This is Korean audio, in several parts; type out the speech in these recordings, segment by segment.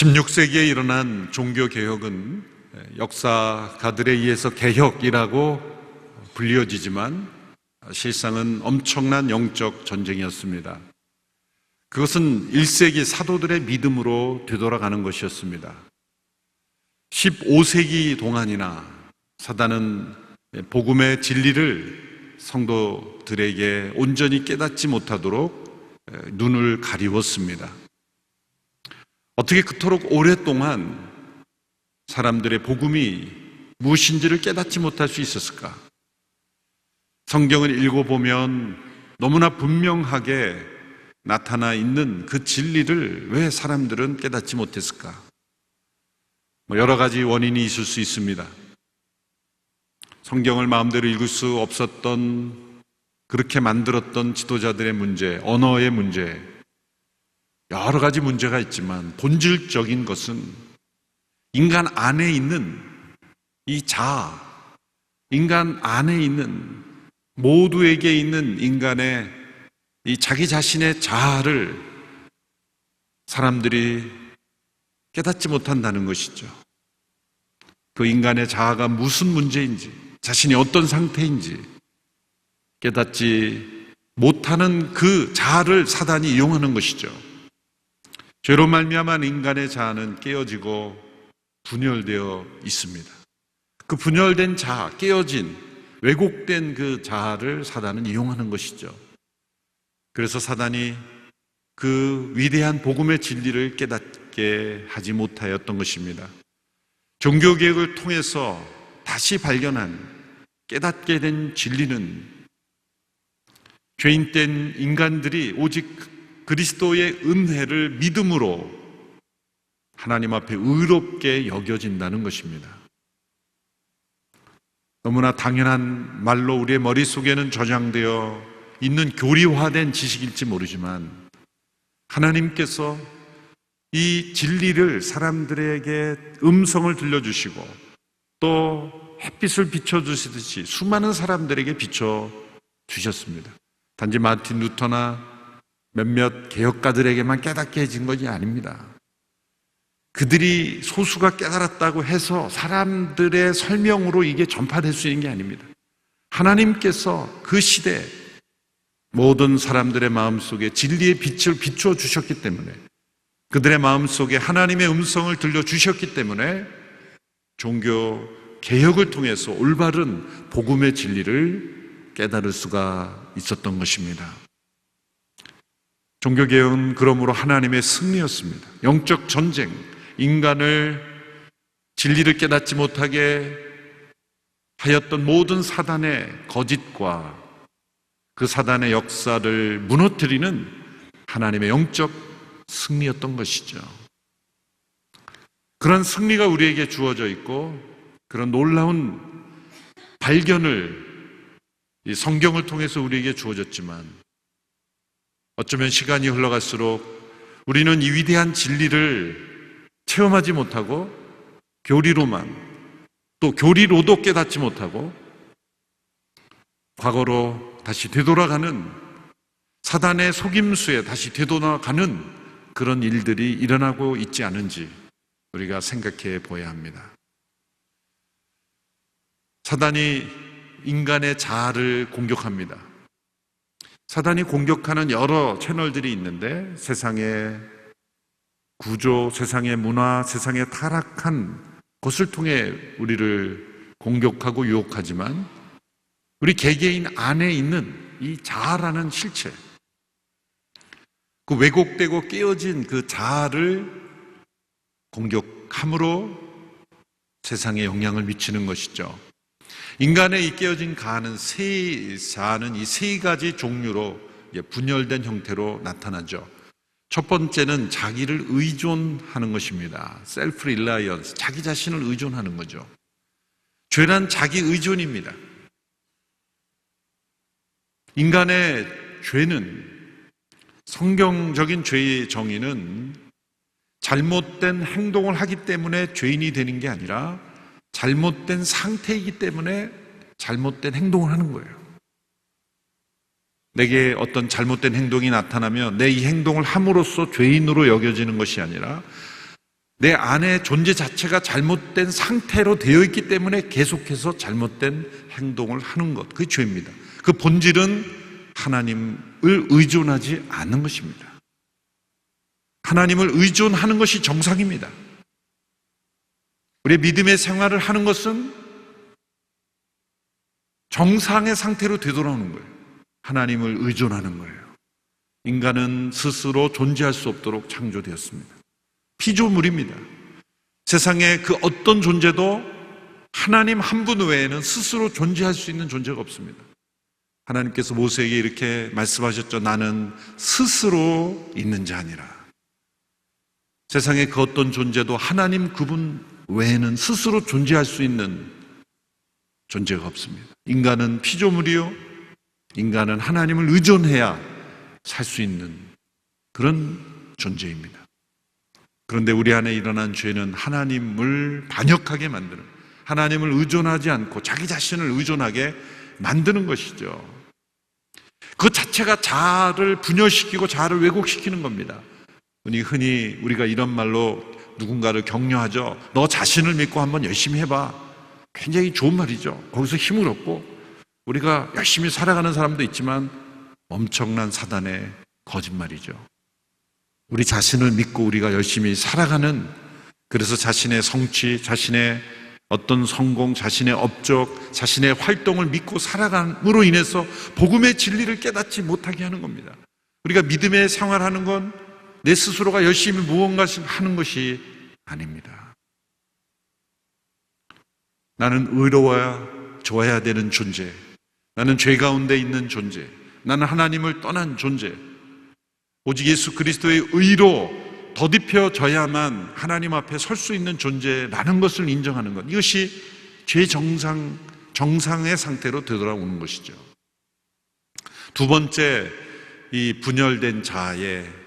16세기에 일어난 종교개혁은 역사가들에 의해서 개혁이라고 불리워지지만 실상은 엄청난 영적 전쟁이었습니다. 그것은 1세기 사도들의 믿음으로 되돌아가는 것이었습니다. 15세기 동안이나 사단은 복음의 진리를 성도들에게 온전히 깨닫지 못하도록 눈을 가리웠습니다. 어떻게 그토록 오랫동안 사람들의 복음이 무엇인지를 깨닫지 못할 수 있었을까? 성경을 읽어보면 너무나 분명하게 나타나 있는 그 진리를 왜 사람들은 깨닫지 못했을까? 여러 가지 원인이 있을 수 있습니다. 성경을 마음대로 읽을 수 없었던, 그렇게 만들었던 지도자들의 문제, 언어의 문제, 여러 가지 문제가 있지만 본질적인 것은 인간 안에 있는 이 자아, 인간 안에 있는 모두에게 있는 인간의 이 자기 자신의 자아를 사람들이 깨닫지 못한다는 것이죠. 그 인간의 자아가 무슨 문제인지, 자신이 어떤 상태인지 깨닫지 못하는 그 자아를 사단이 이용하는 것이죠. 죄로 말미암아 인간의 자아는 깨어지고 분열되어 있습니다. 그 분열된 자아, 깨어진, 왜곡된 그 자아를 사단은 이용하는 것이죠. 그래서 사단이 그 위대한 복음의 진리를 깨닫게 하지 못하였던 것입니다. 종교개혁을 통해서 다시 발견한, 깨닫게 된 진리는 죄인된 인간들이 오직 그리스도의 은혜를 믿음으로 하나님 앞에 의롭게 여겨진다는 것입니다. 너무나 당연한 말로 우리의 머릿속에는 저장되어 있는 교리화된 지식일지 모르지만 하나님께서 이 진리를 사람들에게 음성을 들려주시고 또 햇빛을 비춰주시듯이 수많은 사람들에게 비춰주셨습니다. 단지 마틴 루터나 몇몇 개혁가들에게만 깨닫게 해진 것이 아닙니다. 그들이 소수가 깨달았다고 해서 사람들의 설명으로 이게 전파될 수 있는 게 아닙니다. 하나님께서 그 시대 모든 사람들의 마음속에 진리의 빛을 비추어 주셨기 때문에, 그들의 마음속에 하나님의 음성을 들려주셨기 때문에 종교 개혁을 통해서 올바른 복음의 진리를 깨달을 수가 있었던 것입니다. 종교개혁은 그러므로 하나님의 승리였습니다. 영적 전쟁, 인간을 진리를 깨닫지 못하게 하였던 모든 사단의 거짓과 그 사단의 역사를 무너뜨리는 하나님의 영적 승리였던 것이죠. 그런 승리가 우리에게 주어져 있고 그런 놀라운 발견을 이 성경을 통해서 우리에게 주어졌지만 어쩌면 시간이 흘러갈수록 우리는 이 위대한 진리를 체험하지 못하고 교리로만, 또 교리로도 깨닫지 못하고 과거로 다시 되돌아가는, 사단의 속임수에 다시 되돌아가는 그런 일들이 일어나고 있지 않은지 우리가 생각해 보아야 합니다. 사단이 인간의 자아를 공격합니다. 사단이 공격하는 여러 채널들이 있는데 세상의 구조, 세상의 문화, 세상의 타락한 것을 통해 우리를 공격하고 유혹하지만 우리 개개인 안에 있는 이 자아라는 실체, 그 왜곡되고 깨어진 그 자아를 공격함으로 세상에 영향을 미치는 것이죠. 인간의 이 깨어진 자아는 이 세 가지 종류로 분열된 형태로 나타나죠. 첫 번째는 자기를 의존하는 것입니다. 셀프 릴라이언스, 자기 자신을 의존하는 거죠. 죄란 자기 의존입니다. 인간의 죄는, 성경적인 죄의 정의는 잘못된 행동을 하기 때문에 죄인이 되는 게 아니라 잘못된 상태이기 때문에 잘못된 행동을 하는 거예요. 내게 어떤 잘못된 행동이 나타나면 내 이 행동을 함으로써 죄인으로 여겨지는 것이 아니라 내 안의 존재 자체가 잘못된 상태로 되어 있기 때문에 계속해서 잘못된 행동을 하는 것, 그게 죄입니다. 그 본질은 하나님을 의존하지 않는 것입니다. 하나님을 의존하는 것이 정상입니다. 우리의 믿음의 생활을 하는 것은 정상의 상태로 되돌아오는 거예요. 하나님을 의존하는 거예요. 인간은 스스로 존재할 수 없도록 창조되었습니다. 피조물입니다. 세상에 그 어떤 존재도 하나님 한 분 외에는 스스로 존재할 수 있는 존재가 없습니다. 하나님께서 모세에게 이렇게 말씀하셨죠. 나는 스스로 있는 자 아니라. 세상에 그 어떤 존재도 하나님 그분 외에는 스스로 존재할 수 있는 존재가 없습니다. 인간은 피조물이요. 인간은 하나님을 의존해야 살 수 있는 그런 존재입니다. 그런데 우리 안에 일어난 죄는 하나님을 반역하게 만드는, 하나님을 의존하지 않고 자기 자신을 의존하게 만드는 것이죠. 그 자체가 자아를 분열시키고 자아를 왜곡시키는 겁니다. 흔히 우리가 이런 말로 누군가를 격려하죠. 너 자신을 믿고 한번 열심히 해봐. 굉장히 좋은 말이죠. 거기서 힘을 얻고 우리가 열심히 살아가는 사람도 있지만 엄청난 사단의 거짓말이죠. 우리 자신을 믿고 우리가 열심히 살아가는, 그래서 자신의 성취, 자신의 어떤 성공, 자신의 업적, 자신의 활동을 믿고 살아감으로 인해서 복음의 진리를 깨닫지 못하게 하는 겁니다. 우리가 믿음의 생활하는 건 내 스스로가 열심히 무언가 하는 것이 아닙니다. 나는 의로워야 좋아야 되는 존재, 나는 죄 가운데 있는 존재, 나는 하나님을 떠난 존재, 오직 예수 그리스도의 의로 더딥혀져야만 하나님 앞에 설 수 있는 존재라는 것을 인정하는 것, 이것이 죄 정상의 상태로 되돌아오는 것이죠. 두 번째, 이 분열된 자아의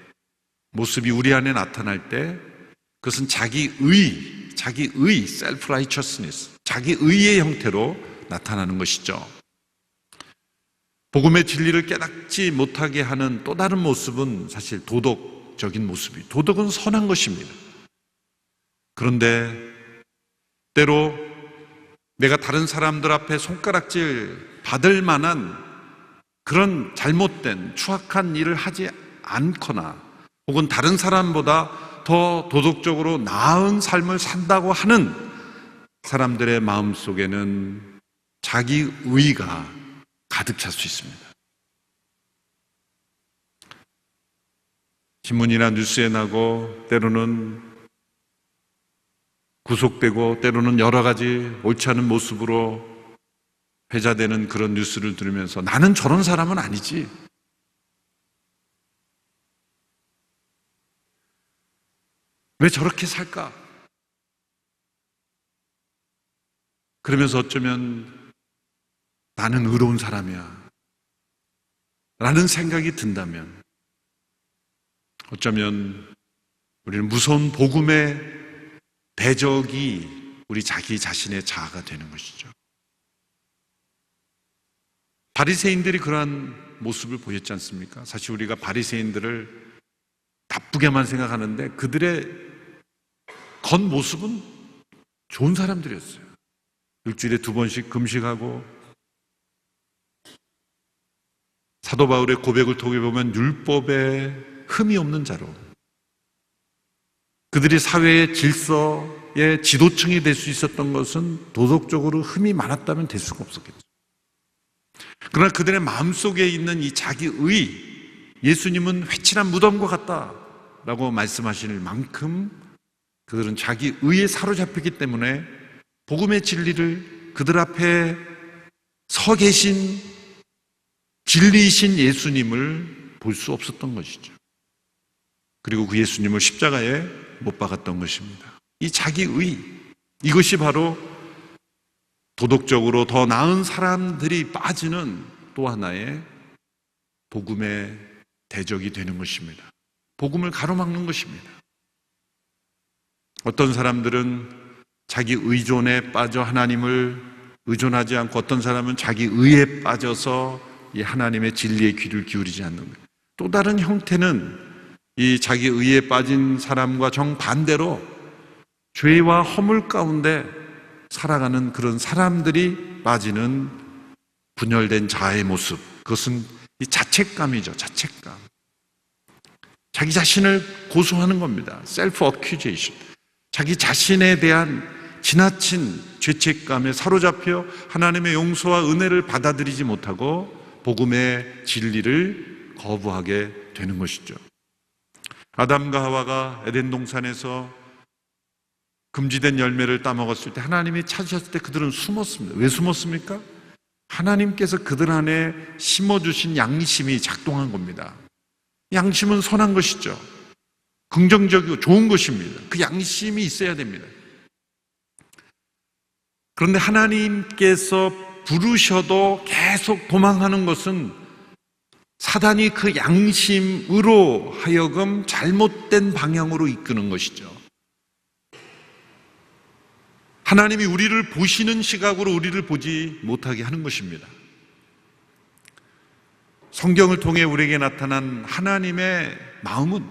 모습이 우리 안에 나타날 때 그것은 자기의, self-righteousness, 자기의의 형태로 나타나는 것이죠. 복음의 진리를 깨닫지 못하게 하는 또 다른 모습은 사실 도덕적인 모습이에요. 도덕은 선한 것입니다. 그런데 때로 내가 다른 사람들 앞에 손가락질 받을 만한 그런 잘못된 추악한 일을 하지 않거나 혹은 다른 사람보다 더 도덕적으로 나은 삶을 산다고 하는 사람들의 마음속에는 자기의가 가득 찰 수 있습니다. 신문이나 뉴스에 나고 때로는 구속되고 때로는 여러 가지 옳지 않은 모습으로 회자되는 그런 뉴스를 들으면서 나는 저런 사람은 아니지, 왜 저렇게 살까? 그러면서 어쩌면 나는 의로운 사람이야 라는 생각이 든다면 어쩌면 우리는 무서운 복음의 대적이 우리 자기 자신의 자아가 되는 것이죠. 바리새인들이 그러한 모습을 보였지 않습니까? 사실 우리가 바리새인들을 나쁘게만 생각하는데 그들의 겉모습은 좋은 사람들이었어요. 일주일에 2번씩 금식하고, 사도 바울의 고백을 통해 보면 율법에 흠이 없는 자로, 그들이 사회의 질서의 지도층이 될 수 있었던 것은 도덕적으로 흠이 많았다면 될 수가 없었겠죠. 그러나 그들의 마음속에 있는 이 자기의, 예수님은 회칠한 무덤과 같다라고 말씀하실 만큼 그들은 자기의에 사로잡혔기 때문에 복음의 진리를 그들 앞에 서 계신 진리이신 예수님을 볼 수 없었던 것이죠. 그리고 그 예수님을 십자가에 못 박았던 것입니다. 이 자기의, 이것이 바로 도덕적으로 더 나은 사람들이 빠지는 또 하나의 복음의 대적이 되는 것입니다. 복음을 가로막는 것입니다. 어떤 사람들은 자기 의존에 빠져 하나님을 의존하지 않고, 어떤 사람은 자기 의에 빠져서 이 하나님의 진리에 귀를 기울이지 않는 거예요. 또 다른 형태는 이 자기 의에 빠진 사람과 정반대로 죄와 허물 가운데 살아가는 그런 사람들이 빠지는 분열된 자아의 모습, 그것은 이 자책감이죠. 자책감. 자기 자신을 고소하는 겁니다. 셀프 어큐제이션. 자기 자신에 대한 지나친 죄책감에 사로잡혀 하나님의 용서와 은혜를 받아들이지 못하고 복음의 진리를 거부하게 되는 것이죠. 아담과 하와가 에덴 동산에서 금지된 열매를 따먹었을 때, 하나님이 찾으셨을 때 그들은 숨었습니다. 왜 숨었습니까? 하나님께서 그들 안에 심어주신 양심이 작동한 겁니다. 양심은 선한 것이죠. 긍정적이고 좋은 것입니다. 그 양심이 있어야 됩니다. 그런데 하나님께서 부르셔도 계속 도망하는 것은 사단이 그 양심으로 하여금 잘못된 방향으로 이끄는 것이죠. 하나님이 우리를 보시는 시각으로 우리를 보지 못하게 하는 것입니다. 성경을 통해 우리에게 나타난 하나님의 마음은,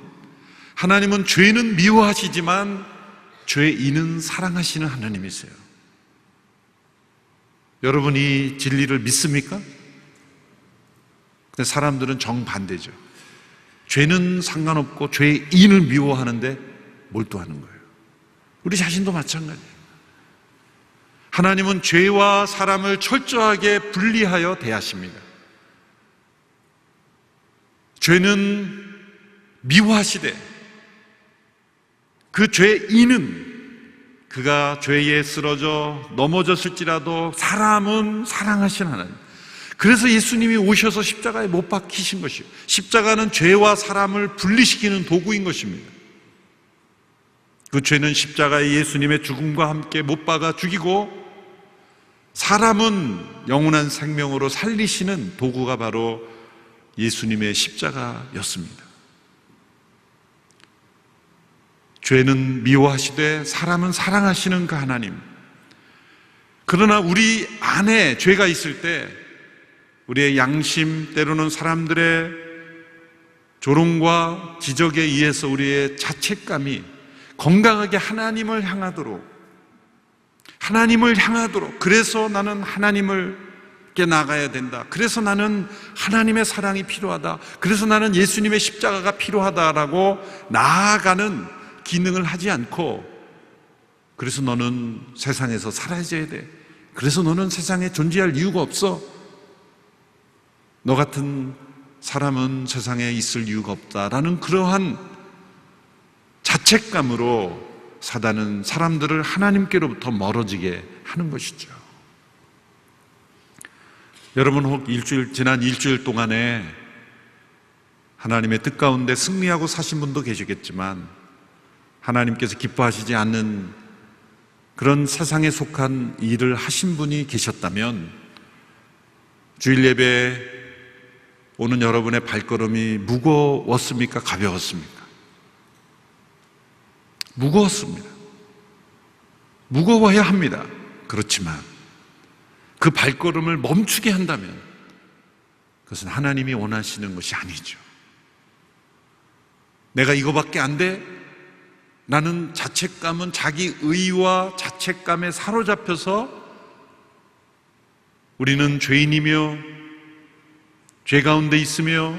하나님은 죄는 미워하시지만 죄인은 사랑하시는 하나님이세요. 여러분, 이 진리를 믿습니까? 근데 사람들은 정반대죠. 죄는 상관없고 죄인을 미워하는데 몰두하는 거예요. 우리 자신도 마찬가지예요. 하나님은 죄와 사람을 철저하게 분리하여 대하십니다. 죄는 미워하시되 그 죄인은, 그가 죄에 쓰러져 넘어졌을지라도 사람은 사랑하시는 하나님. 그래서 예수님이 오셔서 십자가에 못 박히신 것이에요. 십자가는 죄와 사람을 분리시키는 도구인 것입니다. 그 죄는 십자가에 예수님의 죽음과 함께 못 박아 죽이고, 사람은 영원한 생명으로 살리시는 도구가 바로 예수님의 십자가였습니다. 죄는 미워하시되 사람은 사랑하시는 그 하나님. 그러나 우리 안에 죄가 있을 때 우리의 양심, 때로는 사람들의 조롱과 지적에 의해서 우리의 자책감이 건강하게 하나님을 향하도록, 그래서 나는 하나님을께 나가야 된다, 그래서 나는 하나님의 사랑이 필요하다, 그래서 나는 예수님의 십자가가 필요하다라고 나아가는 기능을 하지 않고, 그래서 너는 세상에서 사라져야 돼, 그래서 너는 세상에 존재할 이유가 없어, 너 같은 사람은 세상에 있을 이유가 없다라는 그러한 자책감으로 사단은 사람들을 하나님께로부터 멀어지게 하는 것이죠. 여러분, 혹 지난 일주일 동안에 하나님의 뜻 가운데 승리하고 사신 분도 계시겠지만, 하나님께서 기뻐하시지 않는 그런 세상에 속한 일을 하신 분이 계셨다면, 주일 예배에 오는 여러분의 발걸음이 무거웠습니까? 가벼웠습니까? 무거웠습니다. 무거워야 합니다. 그렇지만 그 발걸음을 멈추게 한다면 그것은 하나님이 원하시는 것이 아니죠. 내가 이거밖에 안 돼? 나는 자책감은 자기 의와 자책감에 사로잡혀서 우리는 죄인이며 죄 가운데 있으며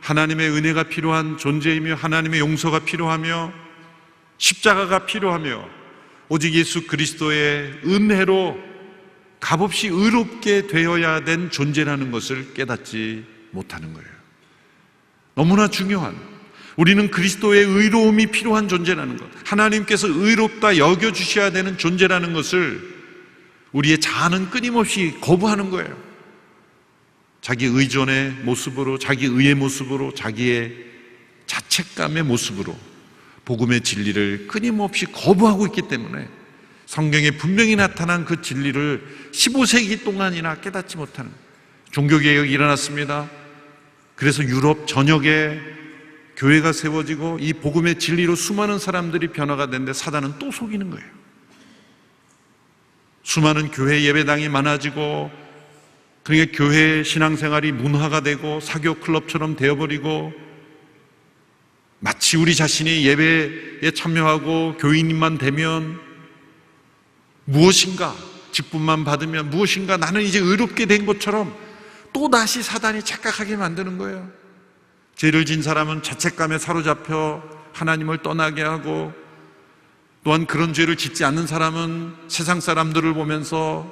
하나님의 은혜가 필요한 존재이며 하나님의 용서가 필요하며 십자가가 필요하며 오직 예수 그리스도의 은혜로 값없이 의롭게 되어야 된 존재라는 것을 깨닫지 못하는 거예요. 너무나 중요한, 우리는 그리스도의 의로움이 필요한 존재라는 것, 하나님께서 의롭다 여겨주셔야 되는 존재라는 것을 우리의 자아는 끊임없이 거부하는 거예요. 자기 의존의 모습으로, 자기 의의 모습으로, 자기의 자책감의 모습으로 복음의 진리를 끊임없이 거부하고 있기 때문에 성경에 분명히 나타난 그 진리를 15세기 동안이나 깨닫지 못하는 종교개혁이 일어났습니다. 그래서 유럽 전역에 교회가 세워지고 이 복음의 진리로 수많은 사람들이 변화가 됐는데 사단은 또 속이는 거예요. 수많은 교회 예배당이 많아지고, 그러니까 교회 신앙생활이 문화가 되고 사교 클럽처럼 되어버리고, 마치 우리 자신이 예배에 참여하고 교인만 되면 무엇인가 직분만 받으면 무엇인가 나는 이제 의롭게 된 것처럼 또다시 사단이 착각하게 만드는 거예요. 죄를 진 사람은 죄책감에 사로잡혀 하나님을 떠나게 하고, 또한 그런 죄를 짓지 않는 사람은 세상 사람들을 보면서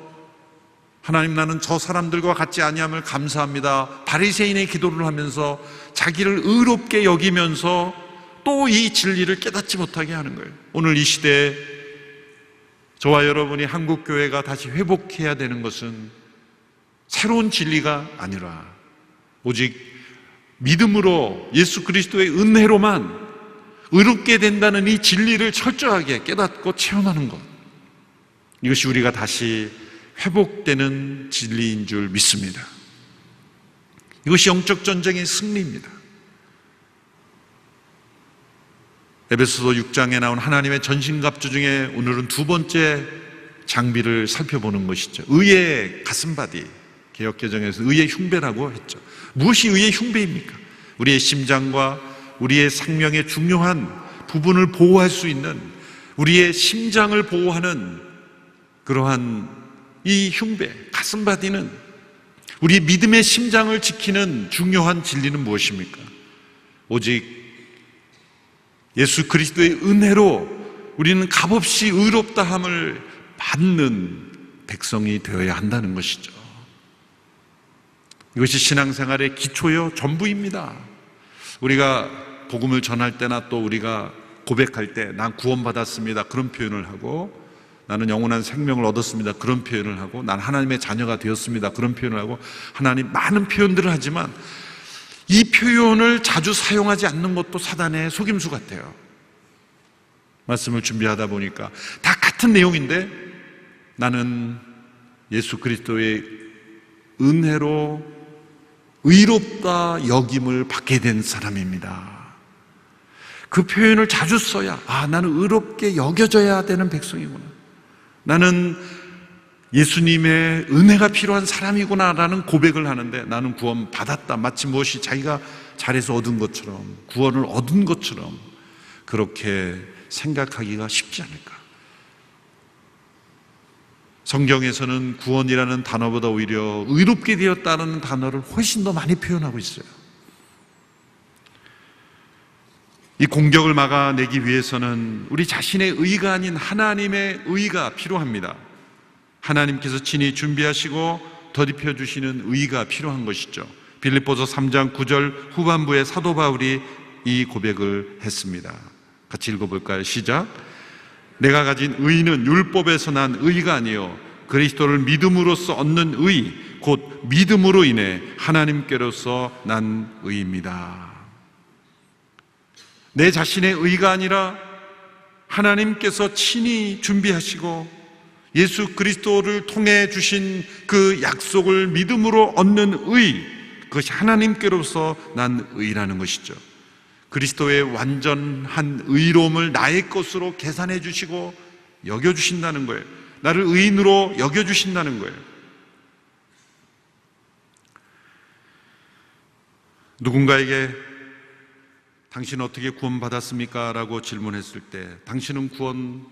하나님, 나는 저 사람들과 같지 아니함을 감사합니다, 바리새인의 기도를 하면서 자기를 의롭게 여기면서 또 이 진리를 깨닫지 못하게 하는 거예요. 오늘 이 시대에 저와 여러분이 한국교회가 다시 회복해야 되는 것은 새로운 진리가 아니라 오직 믿음으로 예수 그리스도의 은혜로만 의롭게 된다는 이 진리를 철저하게 깨닫고 체험하는 것, 이것이 우리가 다시 회복되는 진리인 줄 믿습니다. 이것이 영적 전쟁의 승리입니다. 에베소서 6장에 나온 하나님의 전신갑주 중에 오늘은 두 번째 장비를 살펴보는 것이죠. 의의 가슴바디, 개역개정에서 의의 흉배라고 했죠. 무엇이 의의 흉배입니까? 우리의 심장과 우리의 생명의 중요한 부분을 보호할 수 있는, 우리의 심장을 보호하는 그러한 이 흉배, 가슴바디는, 우리 믿음의 심장을 지키는 중요한 진리는 무엇입니까? 오직 예수 그리스도의 은혜로 우리는 값없이 의롭다함을 받는 백성이 되어야 한다는 것이죠. 이것이 신앙생활의 기초요 전부입니다. 우리가 복음을 전할 때나 또 우리가 고백할 때 난 구원받았습니다, 그런 표현을 하고, 나는 영원한 생명을 얻었습니다, 그런 표현을 하고, 난 하나님의 자녀가 되었습니다, 그런 표현을 하고, 하나님 많은 표현들을 하지만 이 표현을 자주 사용하지 않는 것도 사단의 속임수 같아요. 말씀을 준비하다 보니까 다 같은 내용인데, 나는 예수 그리스도의 은혜로 의롭다 여김을 받게 된 사람입니다. 그 표현을 자주 써야, 나는 의롭게 여겨져야 되는 백성이구나, 나는 예수님의 은혜가 필요한 사람이구나 라는 고백을 하는데, 나는 구원 받았다, 마치 무엇이 자기가 잘해서 얻은 것처럼, 구원을 얻은 것처럼 그렇게 생각하기가 쉽지 않을까. 성경에서는 구원이라는 단어보다 오히려 의롭게 되었다는 단어를 훨씬 더 많이 표현하고 있어요. 이 공격을 막아내기 위해서는 우리 자신의 의가 아닌 하나님의 의가 필요합니다. 하나님께서 친히 준비하시고 덧입혀 주시는 의가 필요한 것이죠. 빌립보서 3장 9절 후반부에 사도 바울이 이 고백을 했습니다. 같이 읽어볼까요? 시작. 내가 가진 의는 율법에서 난 의가 아니요 그리스도를 믿음으로써 얻는 의, 곧 믿음으로 인해 하나님께로서 난 의입니다. 내 자신의 의가 아니라 하나님께서 친히 준비하시고 예수 그리스도를 통해 주신 그 약속을 믿음으로 얻는 의, 그것이 하나님께로서 난 의라는 것이죠. 그리스도의 완전한 의로움을 나의 것으로 계산해 주시고 여겨주신다는 거예요. 나를 의인으로 여겨주신다는 거예요. 누군가에게 당신은 어떻게 구원받았습니까? 라고 질문했을 때, 당신은 구원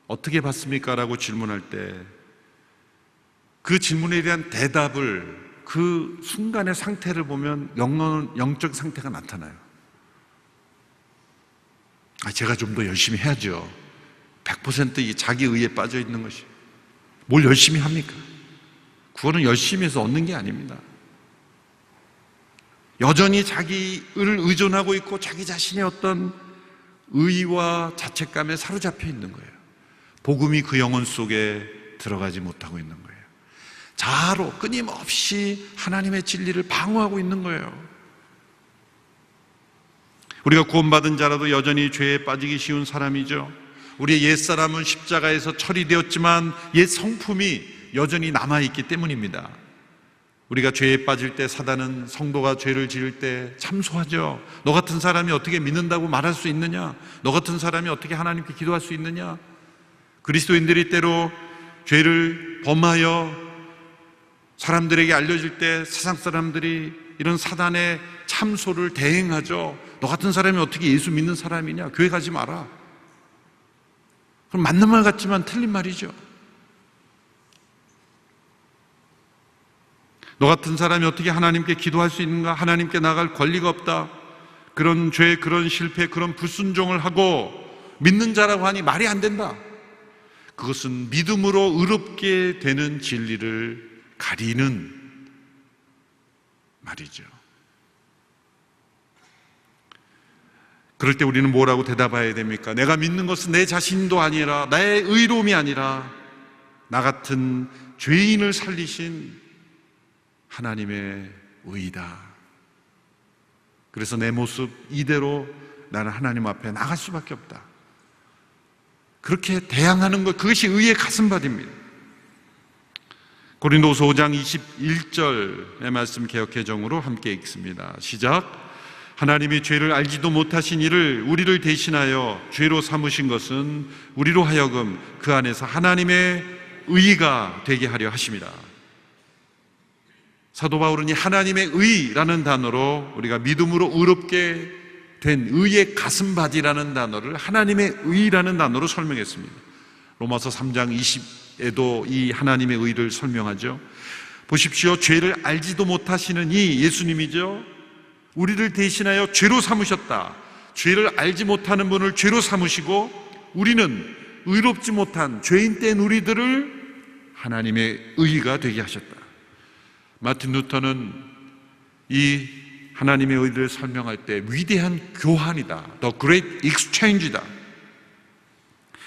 어떻게 받습니까? 라고 질문할 때 그 질문에 대한 대답을, 그 순간의 상태를 보면 영적 상태가 나타나요. 제가 좀 더 열심히 해야죠. 100% 자기 의에 빠져 있는 것이. 뭘 열심히 합니까? 구원은 열심히 해서 얻는 게 아닙니다. 여전히 자기를 의존하고 있고 자기 자신의 어떤 의와 자책감에 사로잡혀 있는 거예요. 복음이 그 영혼 속에 들어가지 못하고 있는 거예요. 자아로 끊임없이 하나님의 진리를 방어하고 있는 거예요. 우리가 구원받은 자라도 여전히 죄에 빠지기 쉬운 사람이죠. 우리의 옛사람은 십자가에서 처리되었지만 옛 성품이 여전히 남아있기 때문입니다. 우리가 죄에 빠질 때 사단은 성도가 죄를 지을 때 참소하죠. 너 같은 사람이 어떻게 믿는다고 말할 수 있느냐? 너 같은 사람이 어떻게 하나님께 기도할 수 있느냐? 그리스도인들이 때로 죄를 범하여 사람들에게 알려질 때 세상 사람들이 이런 사단의 참소를 대행하죠. 너 같은 사람이 어떻게 예수 믿는 사람이냐? 교회 가지 마라. 그럼 맞는 말 같지만 틀린 말이죠. 너 같은 사람이 어떻게 하나님께 기도할 수 있는가? 하나님께 나갈 권리가 없다. 그런 죄, 그런 실패, 그런 불순종을 하고 믿는 자라고 하니 말이 안 된다. 그것은 믿음으로 의롭게 되는 진리를 가리는 말이죠. 그럴 때 우리는 뭐라고 대답해야 됩니까? 내가 믿는 것은 내 자신도 아니라 나의 의로움이 아니라 나 같은 죄인을 살리신 하나님의 의이다. 그래서 내 모습 이대로 나는 하나님 앞에 나갈 수밖에 없다. 그렇게 대항하는 것, 그것이 의의 가슴밭입니다. 고린도서 5장 21절의 말씀 개역개정으로 함께 읽습니다. 시작. 하나님이 죄를 알지도 못하신 이를 우리를 대신하여 죄로 삼으신 것은 우리로 하여금 그 안에서 하나님의 의가 되게 하려 하심이라. 사도 바울은 이 하나님의 의라는 단어로 우리가 믿음으로 의롭게 된 의의 가슴바디라는 단어를 하나님의 의라는 단어로 설명했습니다. 로마서 3장 20에도 이 하나님의 의를 설명하죠. 보십시오. 죄를 알지도 못하시는 이 예수님이죠. 우리를 대신하여 죄로 삼으셨다. 죄를 알지 못하는 분을 죄로 삼으시고 우리는 의롭지 못한 죄인 된 우리들을 하나님의 의가 되게 하셨다. 마틴 루터는 이 하나님의 의를 설명할 때 위대한 교환이다. The Great Exchange다.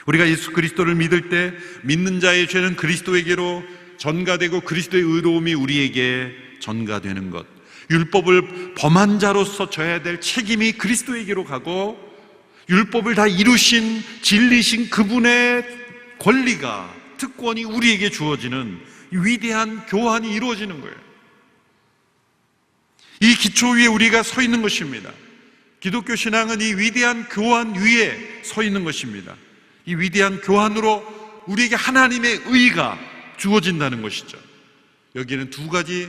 우리가 예수 그리스도를 믿을 때 믿는 자의 죄는 그리스도에게로 전가되고 그리스도의 의로움이 우리에게 전가되는 것. 율법을 범한 자로서 져야 될 책임이 그리스도에게로 가고 율법을 다 이루신 진리신 그분의 권리가 특권이 우리에게 주어지는 위대한 교환이 이루어지는 거예요. 이 기초 위에 우리가 서 있는 것입니다. 기독교 신앙은 이 위대한 교환 위에 서 있는 것입니다. 이 위대한 교환으로 우리에게 하나님의 의가 주어진다는 것이죠. 여기에는 두 가지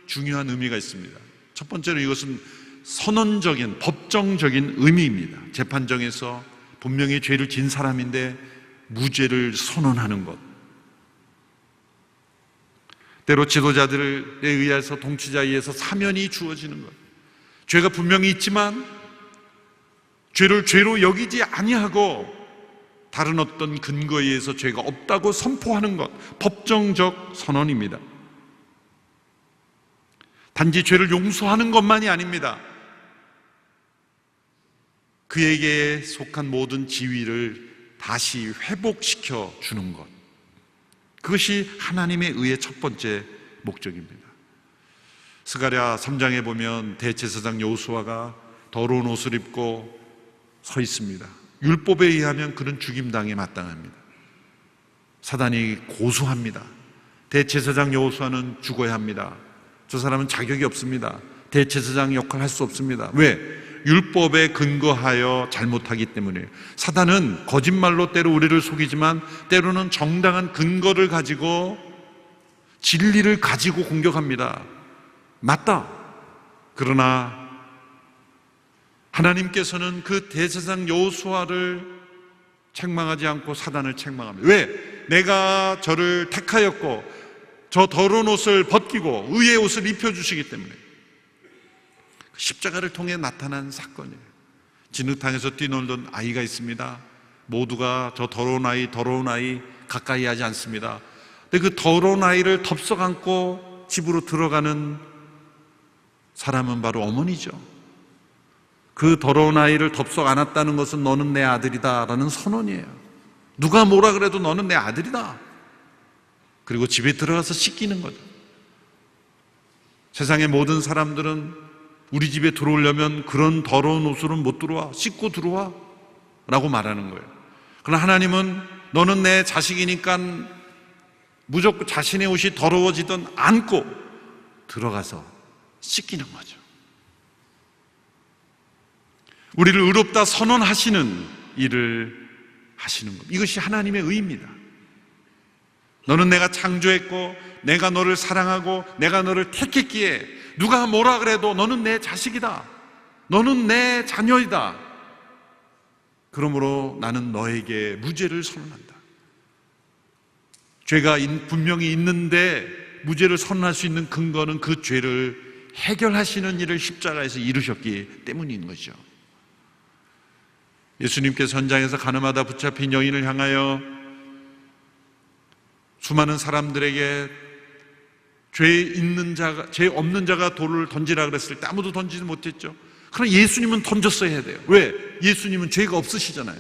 중요한 의미가 있습니다. 첫 번째로 이것은 선언적인 법정적인 의미입니다. 재판정에서 분명히 죄를 진 사람인데 무죄를 선언하는 것. 때로 지도자들에 의해서 통치자에 의해서 사면이 주어지는 것. 죄가 분명히 있지만 죄를 죄로 여기지 아니하고 다른 어떤 근거에 의해서 죄가 없다고 선포하는 것. 법정적 선언입니다. 단지 죄를 용서하는 것만이 아닙니다. 그에게 속한 모든 지위를 다시 회복시켜 주는 것. 그것이 하나님의 의의 첫 번째 목적입니다. 스가랴 3장에 보면 대제사장 여호수아가 더러운 옷을 입고 서 있습니다. 율법에 의하면 그는 죽임당에 마땅합니다. 사단이 고소합니다. 대제사장 여호수아는 죽어야 합니다. 저 사람은 자격이 없습니다. 대제사장 역할을 할 수 없습니다. 왜? 율법에 근거하여 잘못하기 때문이에요. 사단은 거짓말로 때로 우리를 속이지만 때로는 정당한 근거를 가지고 진리를 가지고 공격합니다. 맞다. 그러나 하나님께서는 그 대제사장 여호수아를 책망하지 않고 사단을 책망합니다. 왜? 내가 저를 택하였고 저 더러운 옷을 벗기고 의의 옷을 입혀주시기 때문에. 십자가를 통해 나타난 사건이에요. 진흙탕에서 뛰놀던 아이가 있습니다. 모두가 저 더러운 아이 가까이 하지 않습니다. 근데 그 더러운 아이를 덥석 안고 집으로 들어가는 사람은 바로 어머니죠. 그 더러운 아이를 덥석 안았다는 것은 너는 내 아들이다 라는 선언이에요. 누가 뭐라 그래도 너는 내 아들이다. 그리고 집에 들어가서 씻기는 거죠. 세상의 모든 사람들은 우리 집에 들어오려면 그런 더러운 옷으로는 못 들어와. 씻고 들어와 라고 말하는 거예요. 그러나 하나님은 너는 내 자식이니까 무조건 자신의 옷이 더러워지든 안고 들어가서 씻기는 거죠. 우리를 의롭다 선언하시는 일을 하시는 것. 이것이 하나님의 의입니다. 너는 내가 창조했고 내가 너를 사랑하고 내가 너를 택했기에 누가 뭐라 그래도 너는 내 자식이다. 너는 내 자녀이다. 그러므로 나는 너에게 무죄를 선언한다. 죄가 분명히 있는데 무죄를 선언할 수 있는 근거는 그 죄를 해결하시는 일을 십자가에서 이루셨기 때문인 거죠. 예수님께서 현장에서 가늠하다 붙잡힌 여인을 향하여 수많은 사람들에게 죄 없는 자가 돌을 던지라 그랬을 때 아무도 던지지 못했죠. 그러나 예수님은 던졌어야 해야 돼요. 왜? 예수님은 죄가 없으시잖아요.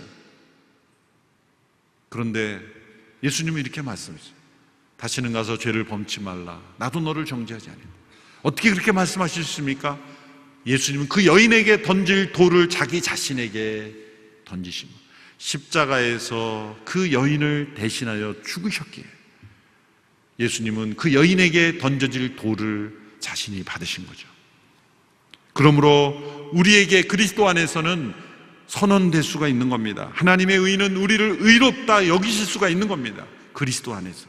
그런데 예수님은 이렇게 말씀하셨어요. 다시는 가서 죄를 범치 말라. 나도 너를 정죄하지 않는다. 어떻게 그렇게 말씀하셨습니까? 예수님은 그 여인에게 던질 돌을 자기 자신에게 던지시고 십자가에서 그 여인을 대신하여 죽으셨기에 예수님은 그 여인에게 던져질 돌을 자신이 받으신 거죠. 그러므로 우리에게 그리스도 안에서는 선언될 수가 있는 겁니다. 하나님의 의는 우리를 의롭다 여기실 수가 있는 겁니다. 그리스도 안에서.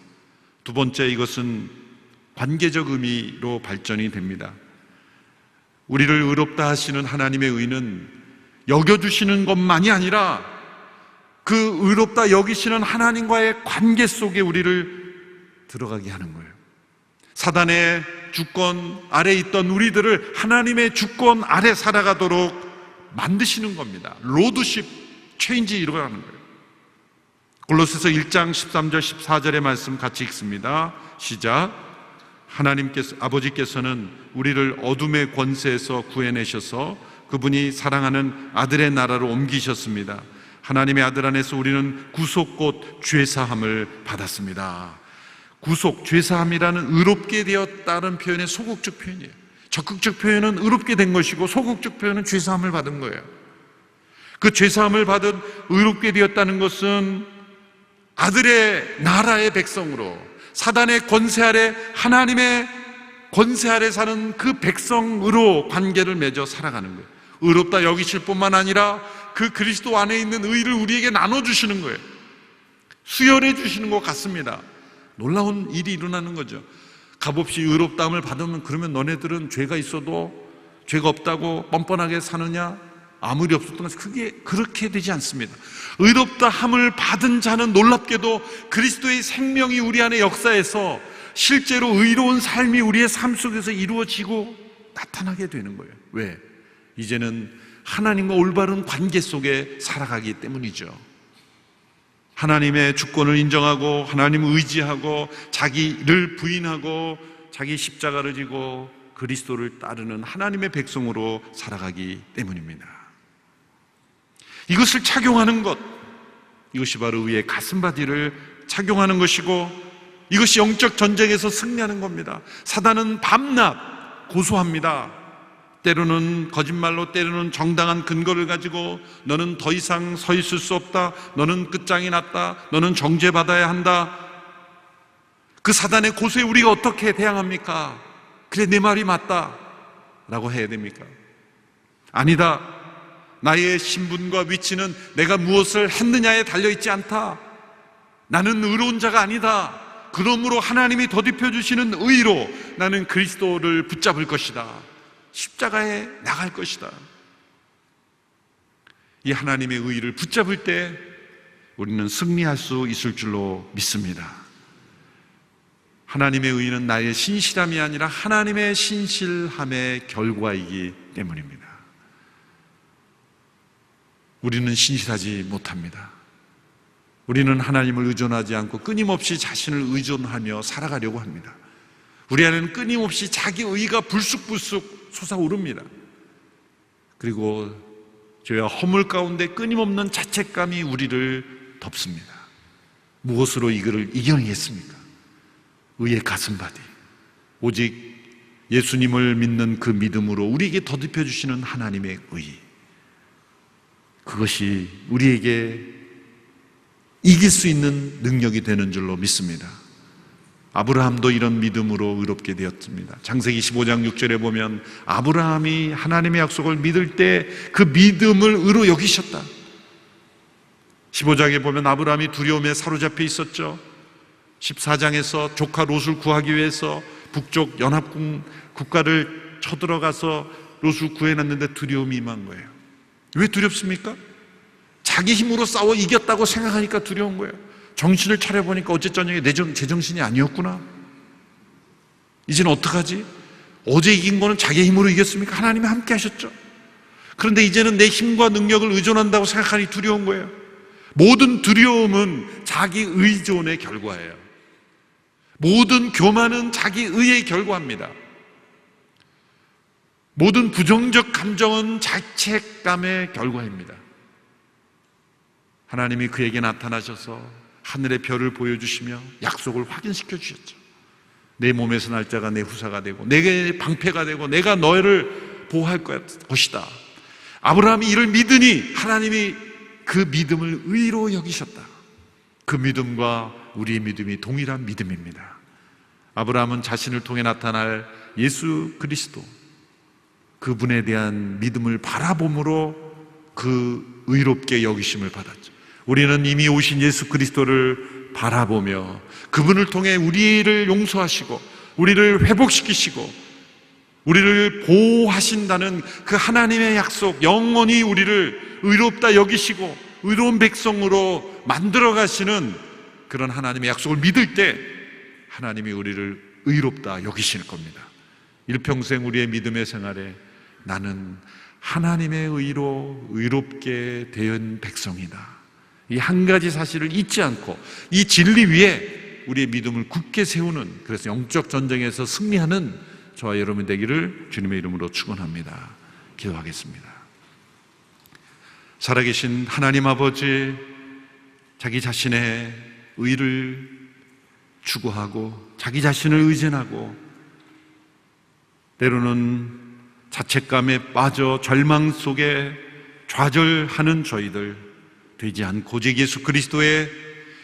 두 번째, 이것은 관계적 의미로 발전이 됩니다. 우리를 의롭다 하시는 하나님의 의는 여겨주시는 것만이 아니라 그 의롭다 여기시는 하나님과의 관계 속에 우리를 들어가게 하는 거예요. 사단의 주권 아래 있던 우리들을 하나님의 주권 아래 살아가도록 만드시는 겁니다. 로드십 체인지 일어나는 거예요. 골로새서 1장 13절 14절의 말씀 같이 읽습니다. 시작. 아버지께서는 우리를 어둠의 권세에서 구해내셔서 그분이 사랑하는 아들의 나라로 옮기셨습니다. 하나님의 아들 안에서 우리는 구속 곧 죄사함을 받았습니다. 구속, 죄사함이라는 의롭게 되었다는 표현의 소극적 표현이에요. 적극적 표현은 의롭게 된 것이고 소극적 표현은 죄사함을 받은 거예요. 그 죄사함을 받은 의롭게 되었다는 것은 아들의 나라의 백성으로 사단의 권세 아래 하나님의 권세 아래 사는 그 백성으로 관계를 맺어 살아가는 거예요. 의롭다 여기실 뿐만 아니라 그 그리스도 안에 있는 의를 우리에게 나눠주시는 거예요. 수혈해 주시는 것 같습니다. 놀라운 일이 일어나는 거죠. 값없이 의롭다함을 받으면 그러면 너네들은 죄가 있어도 죄가 없다고 뻔뻔하게 사느냐? 아무리 없었던 것이 그게 그렇게 되지 않습니다. 의롭다함을 받은 자는 놀랍게도 그리스도의 생명이 우리 안에 역사해서 실제로 의로운 삶이 우리의 삶 속에서 이루어지고 나타나게 되는 거예요. 왜? 이제는 하나님과 올바른 관계 속에 살아가기 때문이죠. 하나님의 주권을 인정하고 하나님을 의지하고 자기를 부인하고 자기 십자가를 지고 그리스도를 따르는 하나님의 백성으로 살아가기 때문입니다. 이것을 착용하는 것, 이것이 바로 의의 가슴바디를 착용하는 것이고 이것이 영적 전쟁에서 승리하는 겁니다. 사단은 밤낮 고소합니다. 때로는 거짓말로, 때로는 정당한 근거를 가지고 너는 더 이상 서 있을 수 없다, 너는 끝장이 났다, 너는 정죄받아야 한다. 그 사단의 고소에 우리가 어떻게 대항합니까? 그래, 내 말이 맞다 라고 해야 됩니까? 아니다, 나의 신분과 위치는 내가 무엇을 했느냐에 달려있지 않다, 나는 의로운 자가 아니다, 그러므로 하나님이 더딥혀 주시는 의로 나는 그리스도를 붙잡을 것이다, 십자가에 나갈 것이다. 이 하나님의 의를 붙잡을 때 우리는 승리할 수 있을 줄로 믿습니다. 하나님의 의는 나의 신실함이 아니라 하나님의 신실함의 결과이기 때문입니다. 우리는 신실하지 못합니다. 우리는 하나님을 의존하지 않고 끊임없이 자신을 의존하며 살아가려고 합니다. 우리 안에는 끊임없이 자기 의가 불쑥불쑥 솟아오릅니다. 그리고 죄와 허물 가운데 끊임없는 자책감이 우리를 덮습니다. 무엇으로 이거를 이겨내겠습니까? 의의 가슴바디, 오직 예수님을 믿는 그 믿음으로 우리에게 더듬혀 주시는 하나님의 의, 그것이 우리에게 이길 수 있는 능력이 되는 줄로 믿습니다. 아브라함도 이런 믿음으로 의롭게 되었습니다. 창세기 15장 6절에 보면 아브라함이 하나님의 약속을 믿을 때 그 믿음을 의로 여기셨다. 15장에 보면 아브라함이 두려움에 사로잡혀 있었죠. 14장에서 조카 롯을 구하기 위해서 북쪽 연합군 국가를 쳐들어가서 롯을 구해놨는데 두려움이 임한 거예요. 왜 두렵습니까? 자기 힘으로 싸워 이겼다고 생각하니까 두려운 거예요. 정신을 차려보니까 어제 저녁에 제정신이 아니었구나. 이제는 어떡하지? 어제 이긴 거는 자기 힘으로 이겼습니까? 하나님이 함께 하셨죠. 그런데 이제는 내 힘과 능력을 의존한다고 생각하니 두려운 거예요. 모든 두려움은 자기 의존의 결과예요. 모든 교만은 자기 의의 결과입니다. 모든 부정적 감정은 자책감의 결과입니다. 하나님이 그에게 나타나셔서 하늘의 별을 보여주시며 약속을 확인시켜 주셨죠. 내 몸에서 날 자가 내 후사가 되고 내게 방패가 되고 내가 너를 보호할 것이다. 아브라함이 이를 믿으니 하나님이 그 믿음을 의로 여기셨다. 그 믿음과 우리의 믿음이 동일한 믿음입니다. 아브라함은 자신을 통해 나타날 예수 그리스도, 그분에 대한 믿음을 바라봄으로 그 의롭게 여기심을 받았죠. 우리는 이미 오신 예수 그리스도를 바라보며 그분을 통해 우리를 용서하시고 우리를 회복시키시고 우리를 보호하신다는 그 하나님의 약속, 영원히 우리를 의롭다 여기시고 의로운 백성으로 만들어 가시는 그런 하나님의 약속을 믿을 때 하나님이 우리를 의롭다 여기실 겁니다. 일평생 우리의 믿음의 생활에 나는 하나님의 의로 의롭게 된 백성이다. 이 한 가지 사실을 잊지 않고 이 진리 위에 우리의 믿음을 굳게 세우는, 그래서 영적 전쟁에서 승리하는 저와 여러분 되기를 주님의 이름으로 축원합니다. 기도하겠습니다. 살아계신 하나님 아버지, 자기 자신의 의를 추구하고 자기 자신을 의존하고 때로는 자책감에 빠져 절망 속에 좌절하는 저희들 되지 않고 오직 예수 그리스도의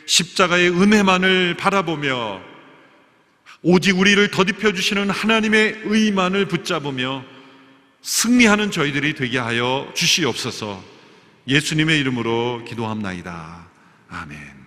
십자가의 은혜만을 바라보며 오직 우리를 더딥혀 주시는 하나님의 의만을 붙잡으며 승리하는 저희들이 되게 하여 주시옵소서. 예수님의 이름으로 기도합나이다. 아멘.